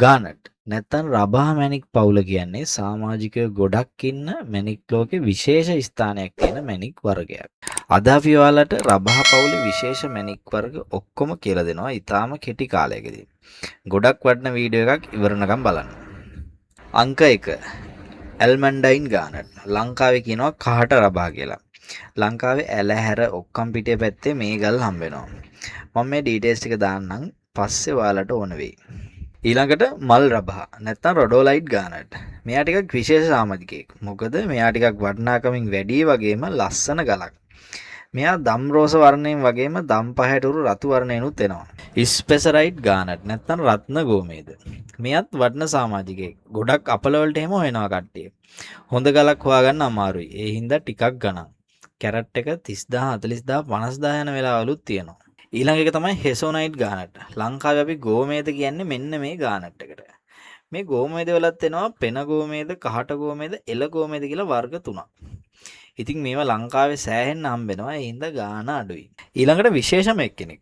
ගානට් නැත්තම් රබා මැණික් පවුල කියන්නේ සමාජිකයෝ ගොඩක් ඉන්න මැණික් ලෝකේ විශේෂ ස්ථානයක් තියෙන මැණික් වර්ගයක්. අද අපි ඔයාලට රබා පවුලේ විශේෂ මැණික් වර්ග ඔක්කොම කියලා දෙනවා ඊටාම කෙටි කාලයකදී. ගොඩක් වටින වීඩියෝ එකක් ඉවරනකම් බලන්න. අංක 1 ඇල්මන්ඩයින් ගානට්. ලංකාවේ කියනවා කහට රබා කියලා. ලංකාවේ ඇලහැර ඔක්කම් පිටිය පැත්තේ මේ ගල් හම්බ වෙනවා. මම මේ ඩීටේල්ස් ටික දාන්නම් පස්සේ ඔයාලට ඕන වෙයි. ඊළඟට මල් රබා නැත්නම් රොඩෝලයිට් ගානට්. මෙයා ටිකක් විශේෂ සාමදිකයෙක්. මොකද මෙයා ටිකක් වටිනාකමින් වැඩි වගේම ලස්සන ගලක්. මෙයා දම් රෝස වර්ණයෙන් වගේම දම් පහට උරු රතු වර්ණයෙන්ුත් එනවා. ස්පෙසරයිට් ගානට් නැත්නම් රත්න ගෝමේද. මෙයත් වටින සමාජිකයෙක්. ගොඩක් අපල වලට එහෙම හොයනවා කට්ටිය. හොඳ ගලක් හොයාගන්න අමාරුයි. ඒ හින්දා ටිකක් ගණන්. කැරට් එක 30000 40000 50000 යන වෙලාවලුත් තියෙනවා. ඊළඟ එක තමයි හෙසෝනයිට් ගානට්. ලංකාවේ අපි ගෝමේද කියන්නේ මෙන්න මේ ගානට් එකට. මේ ගෝමේද වලත් එනවා පෙන ගෝමේද, කහට ගෝමේද, එළ ගෝමේද කියලා වර්ග තුනක්. ඉතින් මේවා ලංකාවේ සෑහෙන්න හම්බෙනවා. ඒ හින්දා ගාන අඩුයි. ඊළඟට විශේෂම එක්කෙනෙක්.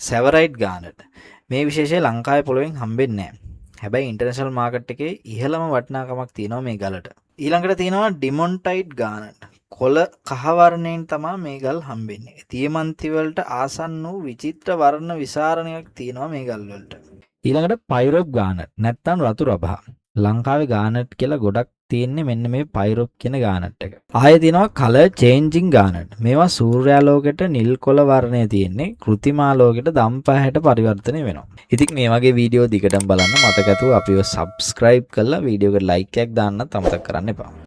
සෙවරයිට් ගානට්. මේ විශේෂය ලංකාවේ පොළොවෙන් හම්බෙන්නේ නැහැ. හැබැයි ඉන්ටර්නැෂනල් මාකට් එකේ ඉහළම වටිනාකමක් තියෙනවා මේ ගලට. ඊළඟට තියෙනවා ඩිමොන්ටයිට් ගානට්. කොළ කහ වර්ණයෙන් තමයි මේ ගල් හම්බෙන්නේ. තියමන්ති වලට ආසන්න වූ විචිත්‍ර වර්ණ විසරණයක් තියෙනවා මේ ගල් වලට. ඊළඟට පයිරොප් ගානට් නැත්නම් රතු රබා. ලංකාවේ ගානට් කියලා ගොඩක් තියෙන්නේ මෙන්න මේ පයිරොප් කියන ගානට් එක. ආයේ තියෙනවා කලර් චේන්ජින් ගානට්. මේවා සූර්යාලෝකයට නිල් කොළ වර්ණය තියෙන්නේ. කෘතිමාලෝකයට දම් පහට පරිවර්තනය වෙනවා. ඉතින් මේ වගේ වීඩියෝ දිගටම බලන්න මතක ඇතුව අපිව subscribe කරලා වීඩියෝ එකට like එකක් දාන්නත් අමතක කරන්න එපා.